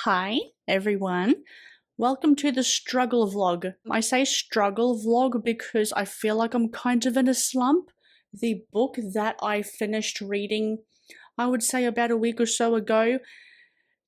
Hi, everyone. Welcome to the struggle vlog. I say struggle vlog because I feel like I'm kind of in a slump. The book that I finished reading, I would say about a week or so ago,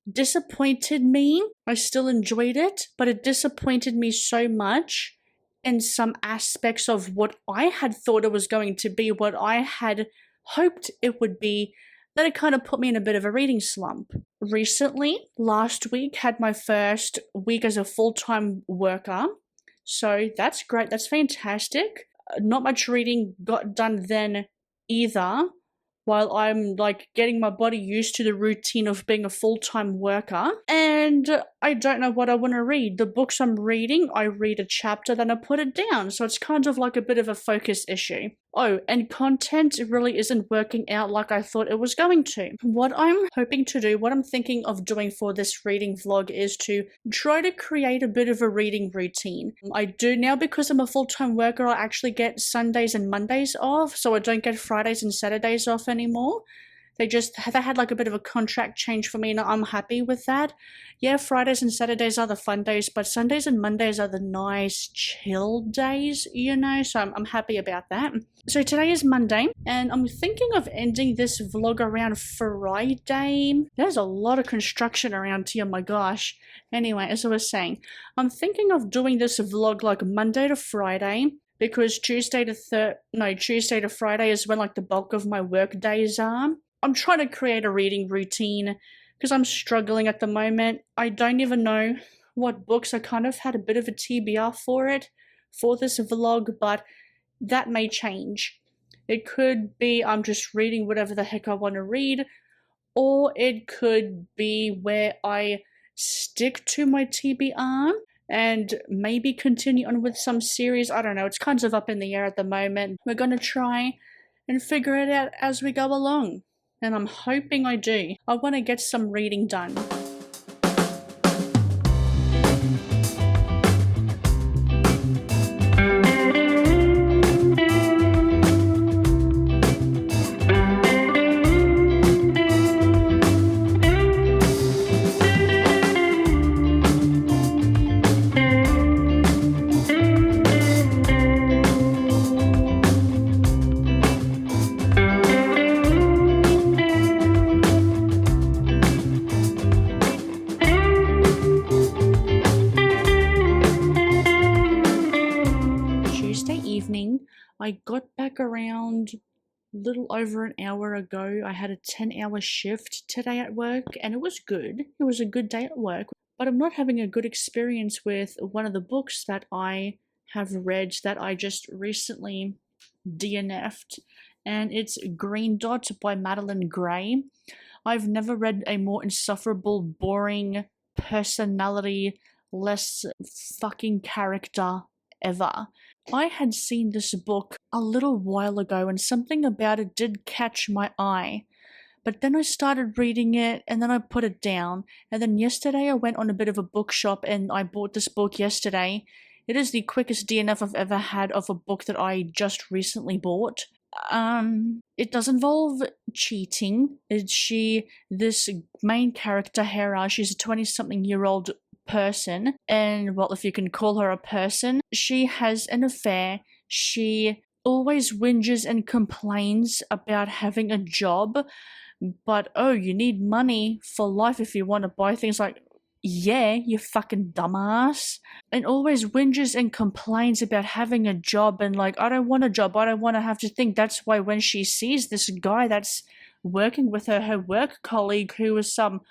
disappointed me. I still enjoyed it, but it disappointed me so much in some aspects of what I had thought it was going to be, what I had hoped it would be, that it kind of put me in a bit of a reading slump. Recently, last week, had my first week as a full-time worker, so that's great, that's fantastic. Not much reading got done then either, while I'm like getting my body used to the routine of being a full-time worker. And I don't know what I want to read. The books I'm reading, I read a chapter, then I put it down. So it's kind of like a bit of a focus issue. Oh, and content really isn't working out like I thought it was going to. What I'm hoping to do, what I'm thinking of doing for this reading vlog is to try to create a bit of a reading routine. I do now, because I'm a full-time worker, I actually get Sundays and Mondays off, so I don't get Fridays and Saturdays off anymore. They had like a bit of a contract change for me, and I'm happy with that. Yeah, Fridays and Saturdays are the fun days, but Sundays and Mondays are the nice chill days, you know, so I'm happy about that. So today is Monday, and I'm thinking of ending this vlog around Friday. There's a lot of construction around here, my gosh. Anyway, as I was saying, I'm thinking of doing this vlog like Monday to Friday, because Tuesday to Friday is when like the bulk of my work days are. I'm trying to create a reading routine because I'm struggling at the moment. I don't even know what books. I kind of had a bit of a TBR for this vlog, but that may change. It could be I'm just reading whatever the heck I want to read, or it could be where I stick to my TBR and maybe continue on with some series. I don't know. It's kind of up in the air at the moment. We're going to try and figure it out as we go along. And I'm hoping I do. I want to get some reading done. I got back around a little over an hour ago. I had a 10-hour shift today at work, and it was good. It was a good day at work, but I'm not having a good experience with one of the books that I have read that I just recently DNF'd, and it's Green Dot by Madeline Gray. I've never read a more insufferable, boring, personality-less fucking character ever. I had seen this book a little while ago, and something about it did catch my eye. But then I started reading it, and then I put it down. And then yesterday I went on a bit of a bookshop, and I bought this book yesterday. It is the quickest DNF I've ever had of a book that I just recently bought. It does involve cheating. This main character, Hera, she's a 20-something-year-old person, and well, if you can call her a person, she has an affair. She always whinges and complains about having a job, but oh, you need money for life if you want to buy things. Like, yeah, you fucking dumbass. And always whinges and complains about having a job, and like, I don't want a job, I don't want to have to think. That's why when she sees this guy that's working with her work colleague, who is some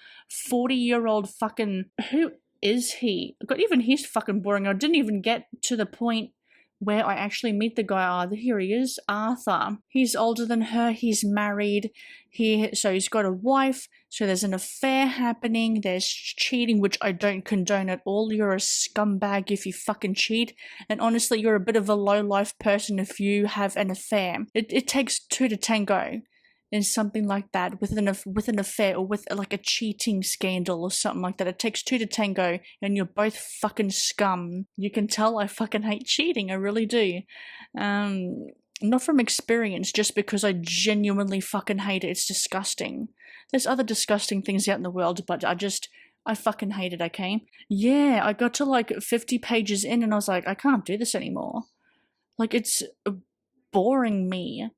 40-year-old fucking, who is he? God, even he's fucking boring. I didn't even get to the point where I actually meet the guy. Here he is, Arthur. He's older than her, he's married, so he's got a wife, so there's an affair happening, there's cheating, which I don't condone at all. You're a scumbag if you fucking cheat, and honestly, you're a bit of a low-life person if you have an affair. It takes two to tango in something like that, with an affair, or with like a cheating scandal or something like that. It takes two to tango, and you're both fucking scum. You can tell I fucking hate cheating, I really do. Not from experience, just because I genuinely fucking hate it. It's disgusting. There's other disgusting things out in the world, but I fucking hate it, okay? Yeah, I got to like 50 pages in and I was like, I can't do this anymore. Like, it's boring me.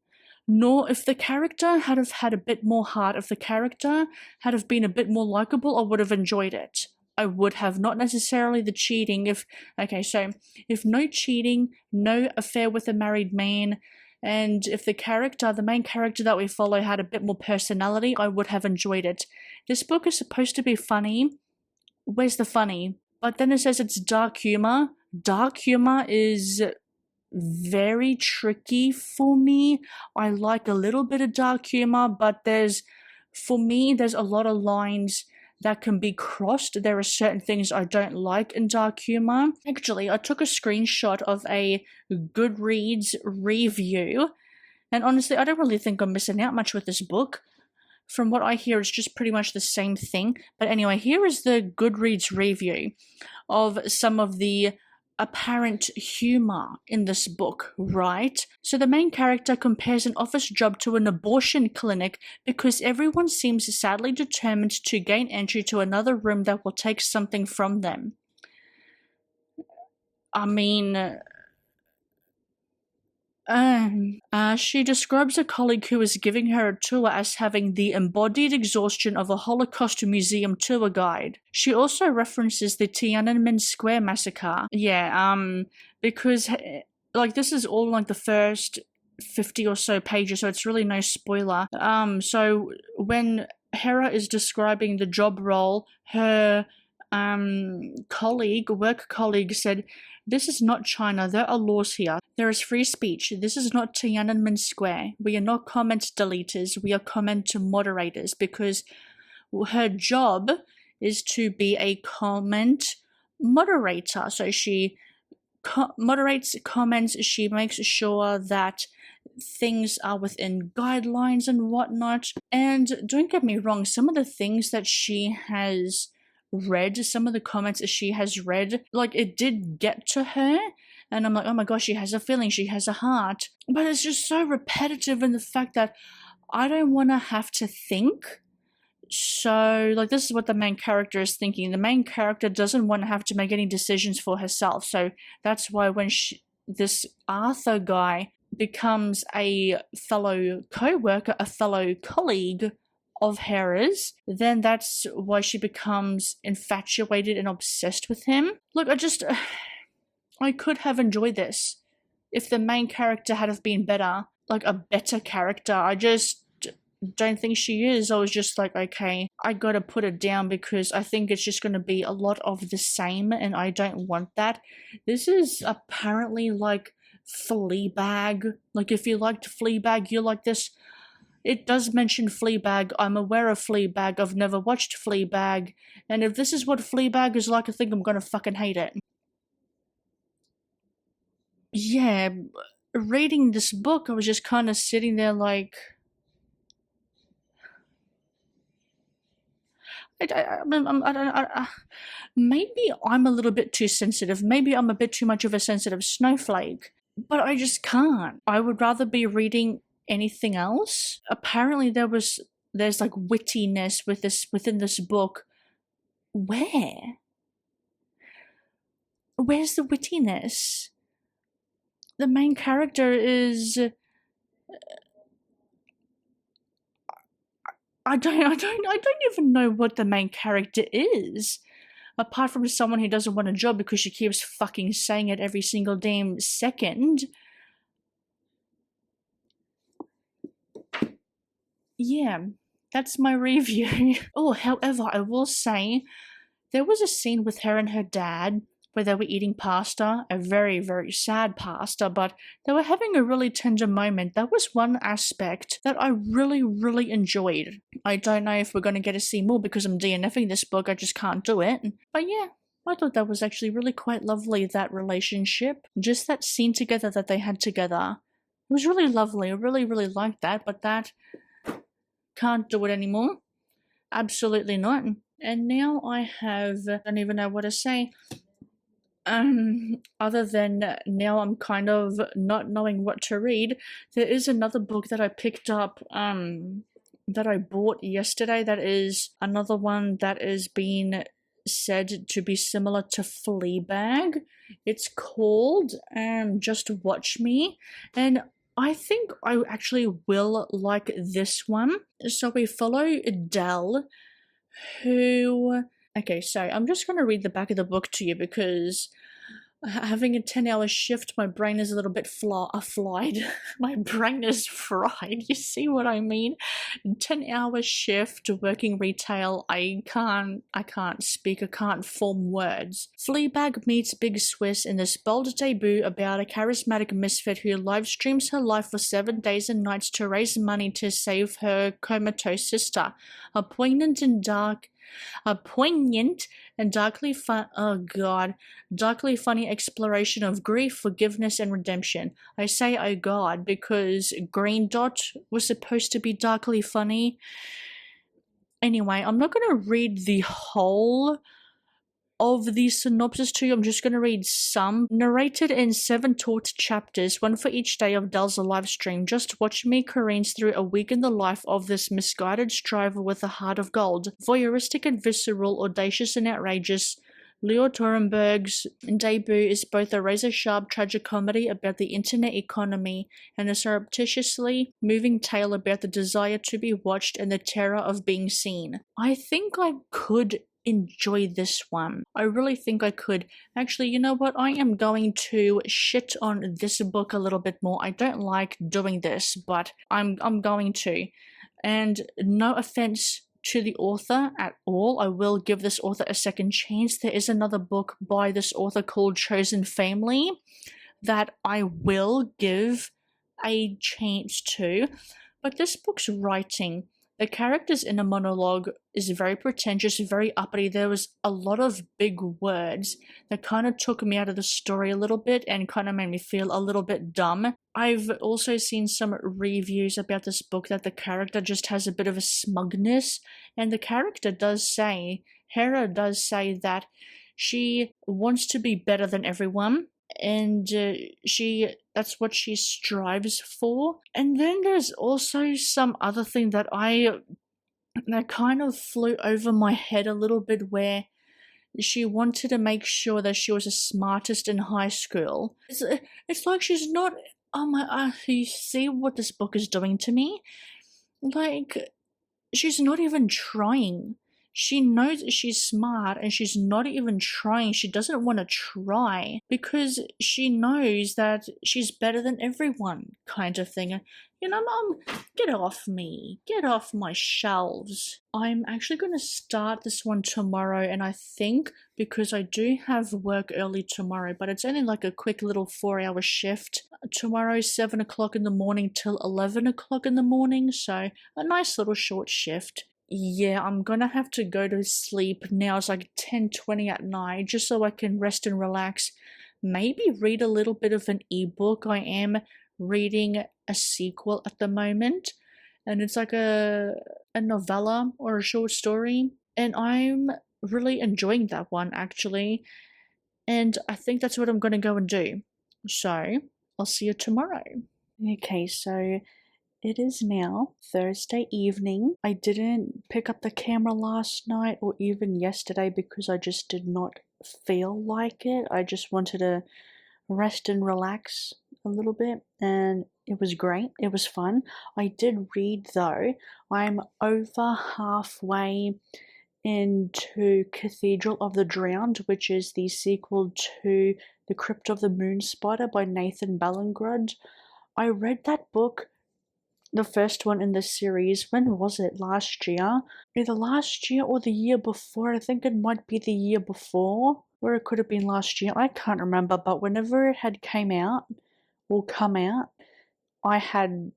Nor if the character had have had a bit more heart, if the character had have been a bit more likable, I would have enjoyed it. I would have, not necessarily the cheating. If no cheating, no affair with a married man, and if the main character that we follow had a bit more personality, I would have enjoyed it. This book is supposed to be funny. Where's the funny? But then it says it's dark humor. Dark humor is very tricky for me. I like a little bit of dark humor, but there's a lot of lines that can be crossed. There are certain things I don't like in dark humor. Actually, I took a screenshot of a Goodreads review, and honestly, I don't really think I'm missing out much with this book. From what I hear, it's just pretty much the same thing. But anyway, here is the Goodreads review of some of the apparent humor in this book, right? So the main character compares an office job to an abortion clinic because everyone seems sadly determined to gain entry to another room that will take something from them. I mean, she describes a colleague who is giving her a tour as having the embodied exhaustion of a Holocaust museum tour guide. She also references the Tiananmen Square massacre. Yeah, because like this is all like the first 50 or so pages, so it's really no spoiler. So when Hera is describing the job role, her work colleague said, "This is not China. There are laws here. There is free speech. This is not Tiananmen Square. We are not comment deleters. We are comment moderators," because her job is to be a comment moderator. So she moderates comments. She makes sure that things are within guidelines and whatnot. And don't get me wrong, some of the things that she has read, some of the comments that she has read, like it did get to her, and I'm like, oh my gosh, she has a feeling, she has a heart. But it's just so repetitive in the fact that I don't want to have to think. So, like, this is what the main character is thinking. The main character doesn't want to have to make any decisions for herself. So that's why when this Arthur guy becomes a fellow co-worker, a fellow colleague of Hera's, then that's why she becomes infatuated and obsessed with him. Look, I could have enjoyed this if the main character had have been better, like a better character. I just don't think she is. I was just like, okay, I gotta put it down because I think it's just gonna be a lot of the same and I don't want that. This is apparently like Fleabag. Like if you liked Fleabag, you like this. It does mention Fleabag. I'm aware of Fleabag. I've never watched Fleabag. And if this is what Fleabag is like, I think I'm gonna fucking hate it. Yeah, reading this book, I was just kind of sitting there like, maybe I'm a little bit too sensitive. Maybe I'm a bit too much of a sensitive snowflake. But I just can't. I would rather be reading anything else. Apparently there's like wittiness within this book. Where's the wittiness? The main character is I don't even know what the main character is. Apart from someone who doesn't want a job because she keeps fucking saying it every single damn second. Yeah, that's my review. Oh, however, I will say, there was a scene with her and her dad where they were eating pasta, a very, very sad pasta, but they were having a really tender moment. That was one aspect that I really, really enjoyed. I don't know if we're going to get to see more because I'm DNFing this book, I just can't do it. But yeah, I thought that was actually really quite lovely, that relationship. Just that scene together that they had together. It was really lovely. I really, really liked that, but that can't do it anymore. Absolutely not. And now I don't even know what to say. Other than now I'm kind of not knowing what to read. There is another book that I picked up, that I bought yesterday, that is another one that is being said to be similar to Fleabag. It's called Just Watch Me, and I think I actually will like this one. So we follow Adele, who... Okay, so I'm just going to read the back of the book to you because having a 10-hour shift, my brain is a little bit fried. My brain is fried. You see what I mean? 10-hour shift working retail. I can't speak. I can't form words. Fleabag meets Big Swiss in this bold debut about a charismatic misfit who live streams her life for 7 days and nights to raise money to save her comatose sister. A poignant and darkly funny exploration of grief, forgiveness, and redemption. I say oh god because Green Dot was supposed to be darkly funny. Anyway, I'm not going to read the whole of the synopsis to you. I'm just going to read some. Narrated in 7 taut chapters, one for each day of Dell's live stream. Just watch me careens through a week in the life of this misguided striver with a heart of gold. Voyeuristic and visceral, audacious and outrageous, Leo Torenberg's debut is both a razor-sharp tragicomedy about the internet economy and a surreptitiously moving tale about the desire to be watched and the terror of being seen. I think I could enjoy this one. I really think I could. Actually, you know what? I am going to shit on this book a little bit more. I don't like doing this, but I'm going to. And no offense to the author at all. I will give this author a second chance. There is another book by this author called Chosen Family that I will give a chance to. But this book's writing, the characters in a monologue is very pretentious, very uppity. There was a lot of big words that kind of took me out of the story a little bit and kind of made me feel a little bit dumb. I've also seen some reviews about this book that the character just has a bit of a smugness, and the character does say, Hera does say that she wants to be better than everyone, and that's what she strives for. And then there's also some other thing that kind of flew over my head a little bit, where she wanted to make sure that she was the smartest in high school. It's like she's not... Oh my, you see what this book is doing to me? Like, she's not even trying. She knows she's smart and she's not even trying. She doesn't want to try because she knows that she's better than everyone, kind of thing. You know, Mom, get off me. Get off my shelves. I'm actually going to start this one tomorrow, and I think because I do have work early tomorrow, but it's only like a quick little 4-hour shift. Tomorrow, 7 o'clock in the morning till 11 o'clock in the morning, so a nice little short shift. Yeah, I'm gonna have to go to sleep now. It's like 10:20 at night, just so I can rest and relax. Maybe read a little bit of an ebook. I am reading a sequel at the moment, and it's like a novella or a short story, and I'm really enjoying that one actually, and I think that's what I'm gonna go and do. So, I'll see you tomorrow. Okay, so it is now Thursday evening. I didn't pick up the camera last night or even yesterday because I just did not feel like it. I just wanted to rest and relax a little bit, and it was great. It was fun. I did read though. I'm over halfway into Cathedral of the Drowned, which is the sequel to The Crypt of the Moon Spider by Nathan Ballingrud. I read that book, the first one in the series, when was it? Last year? Either last year or the year before. I think it might be the year before, or it could have been last year. I can't remember, but whenever it had come out, I had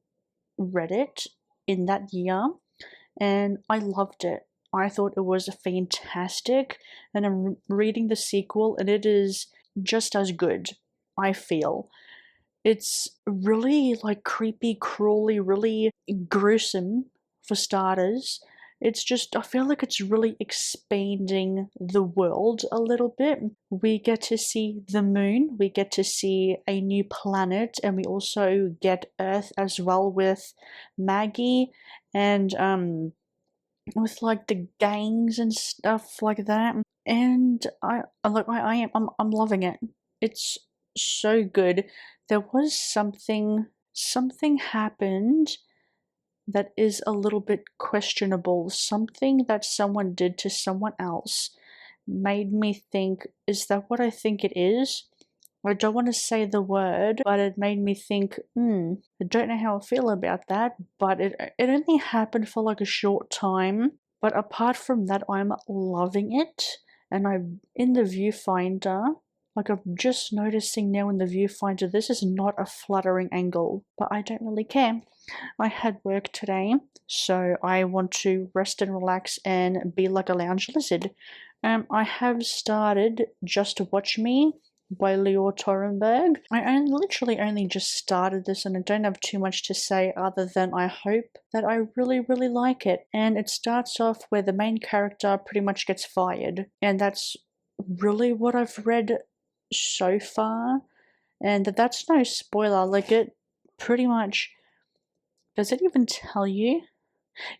read it in that year, and I loved it. I thought it was fantastic, and I'm reading the sequel, and it is just as good, I feel. It's really like creepy, crawly, really gruesome for starters. It's just, I feel like it's really expanding the world a little bit. We get to see the moon, we get to see a new planet, and we also get Earth as well with Maggie and with like the gangs and stuff like that. and I'm loving it. It's so good. There was something happened that is a little bit questionable. Something that someone did to someone else made me think, is that what I think it is? I don't want to say the word, but it made me think, I don't know how I feel about that, but it only happened for like a short time. But apart from that, I'm loving it. And I'm in the viewfinder, like I'm just noticing now in the viewfinder, this is not a flattering angle, but I don't really care. I had work today, so I want to rest and relax and be like a lounge lizard. I have started Just Watch Me by Leo Torenberg. I literally only just started this and I don't have too much to say other than I hope that I really, really like it. And it starts off where the main character pretty much gets fired. And that's really what I've read so far. And that's no spoiler, like it pretty much... Does it even tell you?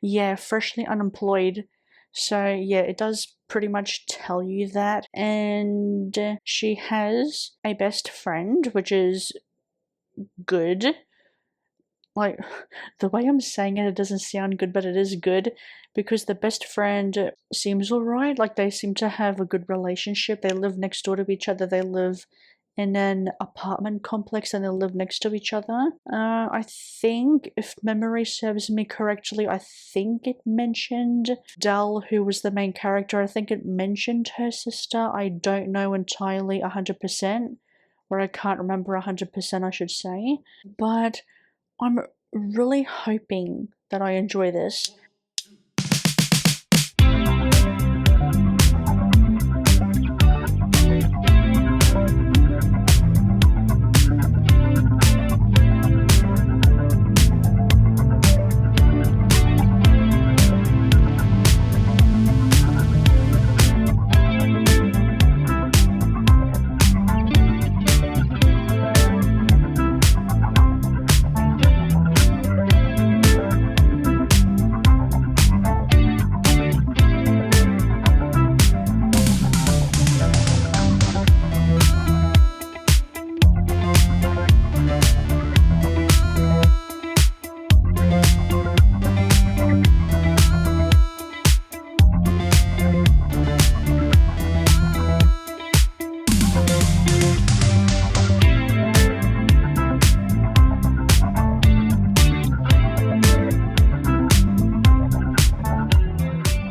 Yeah, freshly unemployed. So yeah, it does pretty much tell you that. And she has a best friend, which is good. Like, the way I'm saying it, it doesn't sound good, but it is good, because the best friend seems alright. Like, they seem to have a good relationship. They live next door to each other. They live in an apartment complex and they live next to each other. I think, if memory serves me correctly, I think it mentioned Dell, who was the main character. I think it mentioned her sister. I don't know entirely 100%, or I can't remember 100%, I should say. But I'm really hoping that I enjoy this.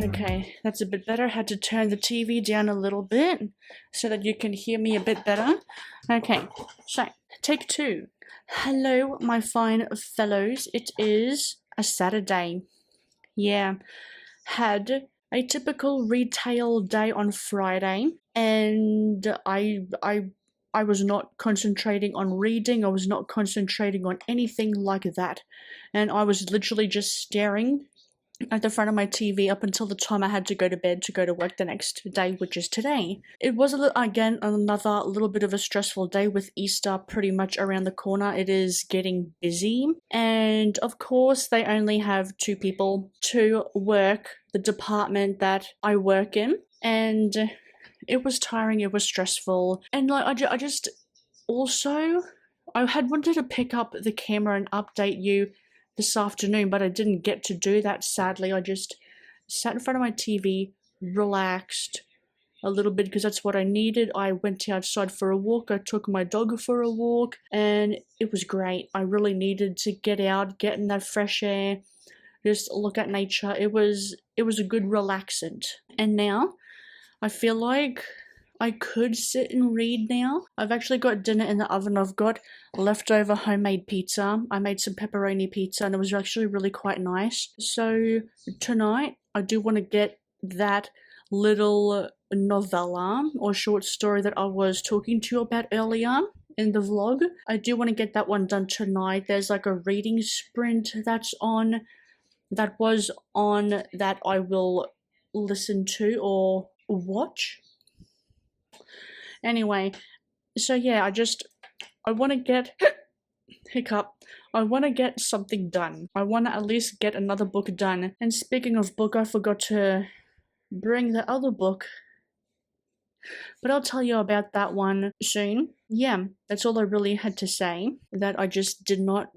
Okay, that's a bit better. Had to turn the TV down a little bit so that you can hear me a bit better. Okay, so take two. Hello, my fine fellows. It is a Saturday. Yeah, had a typical retail day on Friday, and I was not concentrating on reading. I was not concentrating on anything like that, and I was literally just staring at the front of my TV up until the time I had to go to bed to go to work the next day, which is today. It was again another little bit of a stressful day with Easter pretty much around the corner. It is getting busy, and of course they only have 2 people to work the department that I work in, and it was tiring, it was stressful, and like I just also I had wanted to pick up the camera and update you this afternoon, but I didn't get to do that, sadly. I just sat in front of my TV, relaxed a little bit because that's what I needed. I went outside for a walk. I took my dog for a walk, and it was great. I really needed to get out, get in that fresh air, just look at nature. It was a good relaxant. And now I feel like I could sit and read now. I've actually got dinner in the oven. I've got leftover homemade pizza. I made some pepperoni pizza and it was actually really quite nice. So tonight I do want to get that little novella or short story that I was talking to you about earlier in the vlog. I do want to get that one done tonight. There's like a reading sprint that was on that I will listen to or watch. Anyway, so yeah, I want to get hiccup. I want to get something done. I want to at least get another book done. And speaking of book, I forgot to bring the other book But I'll tell you about that one soon. Yeah, that's all I really had to say. That I just did not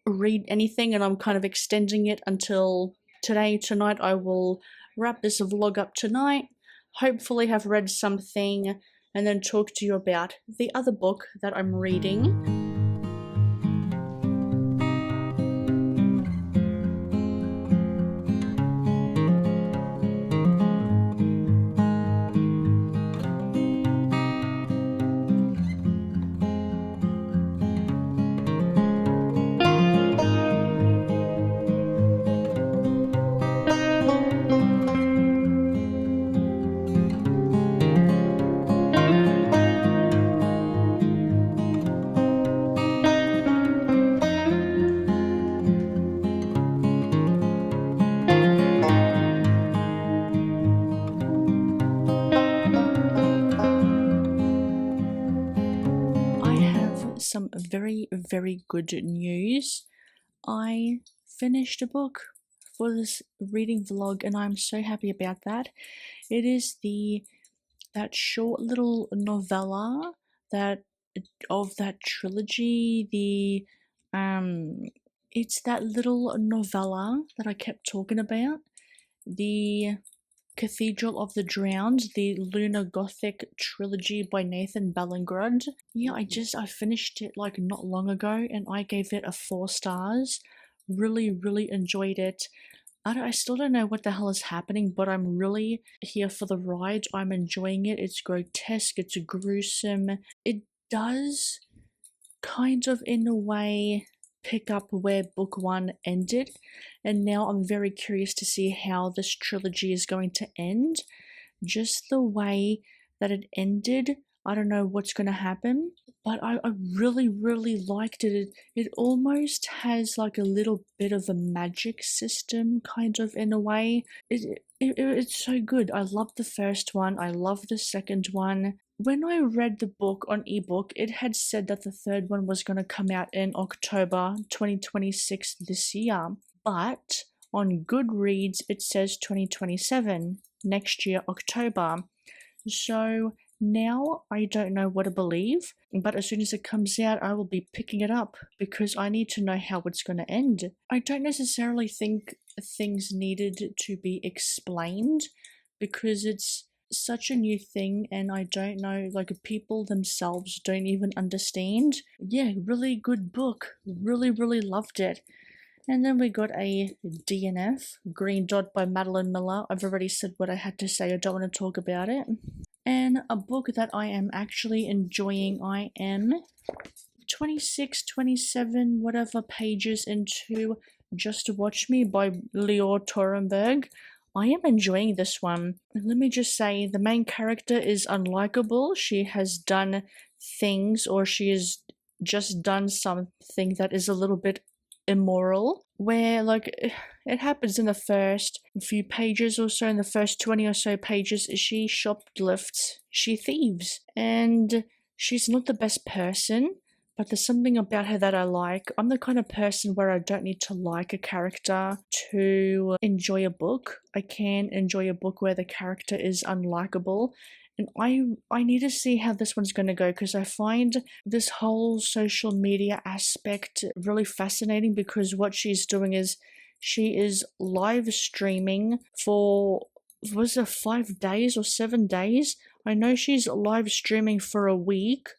read anything and I'm kind of extending it until tonight. I will wrap this vlog up tonight, hopefully have read something, and then talk to you about the other book that I'm reading. I have some very, very good news. I finished a book for this reading vlog and I'm so happy about that. It is that short little novella that of that trilogy, it's that little novella that I kept talking about, the Cathedral of the Drowned, the Lunar Gothic trilogy by Nathan Ballingrud. Yeah, I finished it like not long ago and I gave it a 4 stars. Really, really enjoyed it. I still don't know what the hell is happening, but I'm really here for the ride. I'm enjoying it. It's grotesque, it's gruesome. It does kind of, in a way, pick up where book 1 ended, and now I'm very curious to see how this trilogy is going to end. Just the way that it ended, I don't know what's going to happen, but I really, really liked it. It almost has like a little bit of a magic system, kind of, in a way. It's so good. I love the first one. I love the second one. When I read the book on ebook, it had said that the third one was going to come out in October 2026 this year. But on Goodreads, it says 2027, next year, October. So now I don't know what to believe, but as soon as it comes out, I will be picking it up because I need to know how it's going to end. I don't necessarily think things needed to be explained because it's such a new thing and I don't know, like, people themselves don't even understand. Yeah, really good book. Really, really loved it. And then we got a DNF, Green Dot by Madeline Miller. I've already said what I had to say, I don't want to talk about it. And a book that I am actually enjoying, I am 26, 27, whatever pages into Just Watch Me by Lior Torenberg. I am enjoying this one. Let me just say, the main character is unlikable. She has done things, or she has just done something that is a little bit immoral, where, like, it happens in the first few pages or so, in the first 20 or so pages, she shoplifts, she thieves, and she's not the best person, but there's something about her that I like. I'm the kind of person where I don't need to like a character to enjoy a book. I can enjoy a book where the character is unlikable. And I need to see how this one's going to go because I find this whole social media aspect really fascinating because what she's doing is she is live streaming for, was it 5 days or 7 days? I know she's live streaming for a week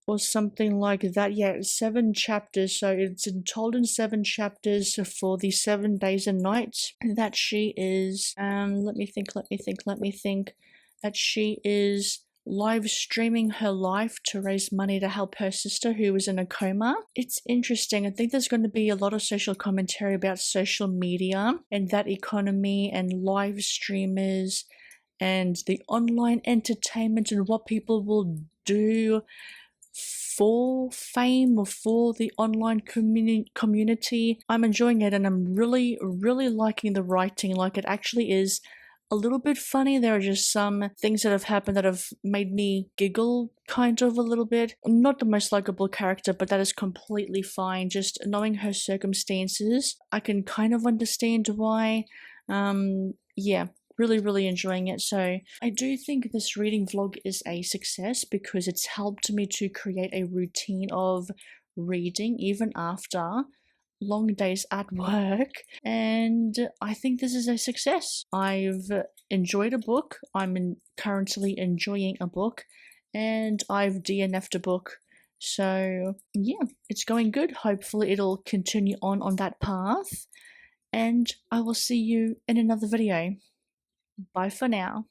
or something like that. Yeah, 7 chapters. So it's told in 7 chapters for the 7 days and nights that she is, let me think, that she is live streaming her life to raise money to help her sister who is in a coma. It's interesting. I think there's going to be a lot of social commentary about social media and that economy and live streamers and the online entertainment and what people will do for fame or for the online community. I'm enjoying it and I'm really, really liking the writing. Like, it actually is a little bit funny. There are just some things that have happened that have made me giggle kind of a little bit. Not the most likable character, but that is completely fine. Just knowing her circumstances, I can kind of understand why. Yeah, really enjoying it. So I do think this reading vlog is a success because it's helped me to create a routine of reading even after long days at work, and I think this is a success. I've enjoyed a book, currently enjoying a book, and I've DNF'd a book. So yeah, it's going good. Hopefully it'll continue on that path, and I will see you in another video. Bye for now.